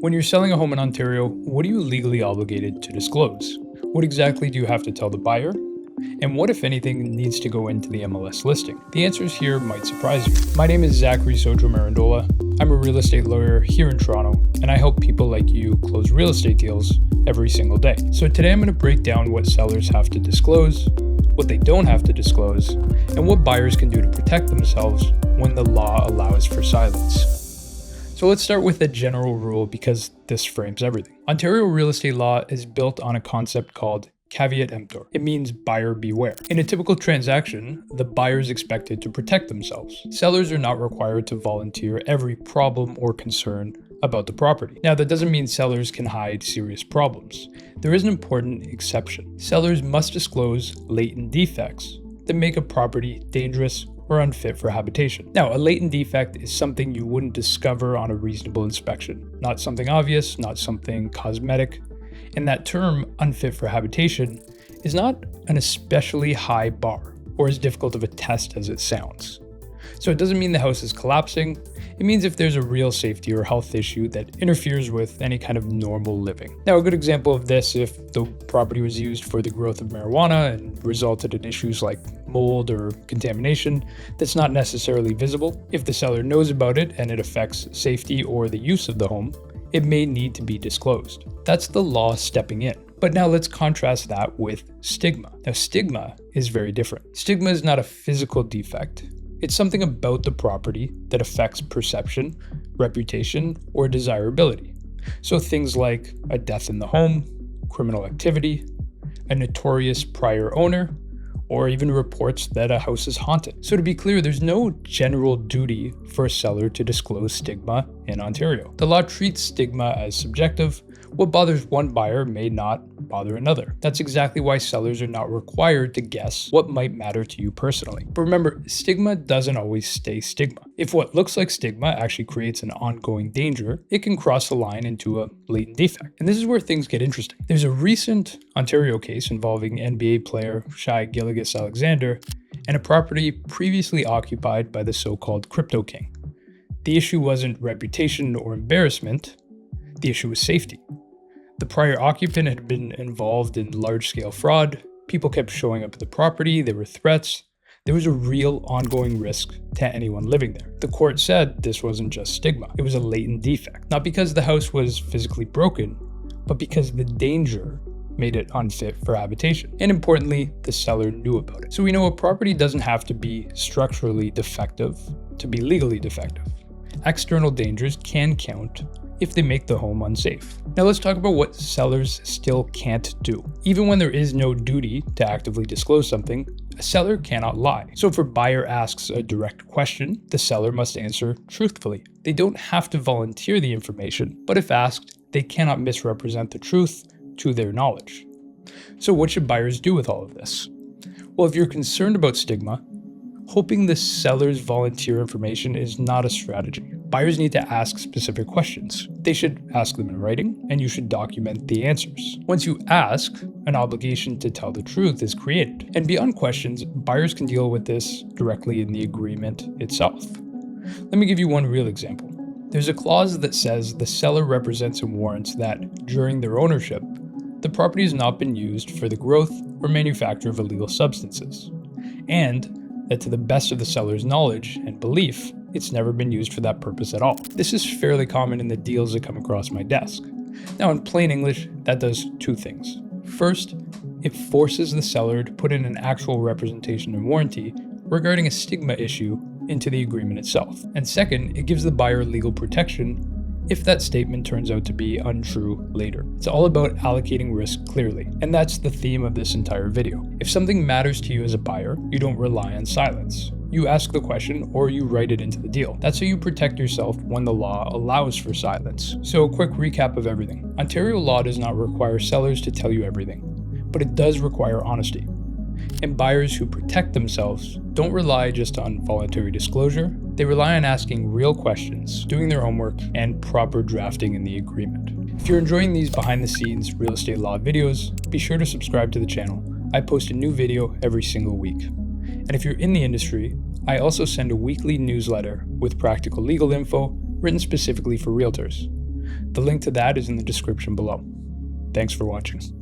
When you're selling a home in Ontario, what are you legally obligated to disclose? What exactly do you have to tell the buyer? And what, if anything, needs to go into the MLS listing? The answers here might surprise you. My name is Zachary Soccio-Marandola. I'm a real estate lawyer here in Toronto, and I help people like you close real estate deals every single day. So today I'm going to break down what sellers have to disclose, what they don't have to disclose, and what buyers can do to protect themselves when the law allows for silence. So let's start with a general rule because this frames everything. Ontario real estate law is built on a concept called caveat emptor. It means buyer beware. In a typical transaction, the buyer is expected to protect themselves. Sellers are not required to volunteer every problem or concern about the property. Now, that doesn't mean sellers can hide serious problems. There is an important exception. Sellers must disclose latent defects that make a property dangerous or unfit for habitation. Now, a latent defect is something you wouldn't discover on a reasonable inspection. Not something obvious, not something cosmetic. And that term, unfit for habitation, is not an especially high bar or as difficult of a test as it sounds. So it doesn't mean the house is collapsing. It means if there's a real safety or health issue that interferes with any kind of normal living. Now, a good example of this, if the property was used for the growth of marijuana and resulted in issues like mold or contamination, that's not necessarily visible. If the seller knows about it and it affects safety or the use of the home, it may need to be disclosed. That's the law stepping in. But now let's contrast that with stigma. Now, stigma is very different. Stigma is not a physical defect. It's something about the property that affects perception, reputation, or desirability. So things like a death in the home, criminal activity, a notorious prior owner, or even reports that a house is haunted. So to be clear, there's no general duty for a seller to disclose stigma in Ontario. The law treats stigma as subjective. What bothers one buyer may not bother another. That's exactly why sellers are not required to guess what might matter to you personally. But remember, stigma doesn't always stay stigma. If what looks like stigma actually creates an ongoing danger, it can cross the line into a latent defect. And this is where things get interesting. There's a recent Ontario case involving NBA player Shai Gilgeous-Alexander and a property previously occupied by the so-called crypto king. The issue wasn't reputation or embarrassment. The issue was safety. The prior occupant had been involved in large-scale fraud. People kept showing up at the property. There were threats. There was a real ongoing risk to anyone living there. The court said this wasn't just stigma. It was a latent defect. Not because the house was physically broken, but because the danger made it unfit for habitation. And importantly, the seller knew about it. So we know a property doesn't have to be structurally defective to be legally defective. External dangers can count if they make the home unsafe. Now let's talk about what sellers still can't do. Even when there is no duty to actively disclose something, a seller cannot lie. So if a buyer asks a direct question, the seller must answer truthfully. They don't have to volunteer the information, but if asked, they cannot misrepresent the truth to their knowledge. So what should buyers do with all of this? Well, if you're concerned about stigma, hoping the sellers volunteer information is not a strategy. Buyers need to ask specific questions. They should ask them in writing, and you should document the answers. Once you ask, an obligation to tell the truth is created. And beyond questions, buyers can deal with this directly in the agreement itself. Let me give you one real example. There's a clause that says the seller represents and warrants that, during their ownership, the property has not been used for the growth or manufacture of illegal substances, and that to the best of the seller's knowledge and belief, it's never been used for that purpose at all. This is fairly common in the deals that come across my desk. Now, in plain English, that does two things. First, it forces the seller to put in an actual representation and warranty regarding a stigma issue into the agreement itself. And second, it gives the buyer legal protection if that statement turns out to be untrue later. It's all about allocating risk clearly, and that's the theme of this entire video. If something matters to you as a buyer, you don't rely on silence. You ask the question or you write it into the deal. That's how you protect yourself when the law allows for silence. So a quick recap of everything. Ontario law does not require sellers to tell you everything, but it does require honesty. And buyers who protect themselves don't rely just on voluntary disclosure. They rely on asking real questions, doing their homework, and proper drafting in the agreement. If you're enjoying these behind-the-scenes real estate law videos, be sure to subscribe to the channel. I post a new video every single week. And if you're in the industry, I also send a weekly newsletter with practical legal info written specifically for realtors. The link to that is in the description below. Thanks for watching.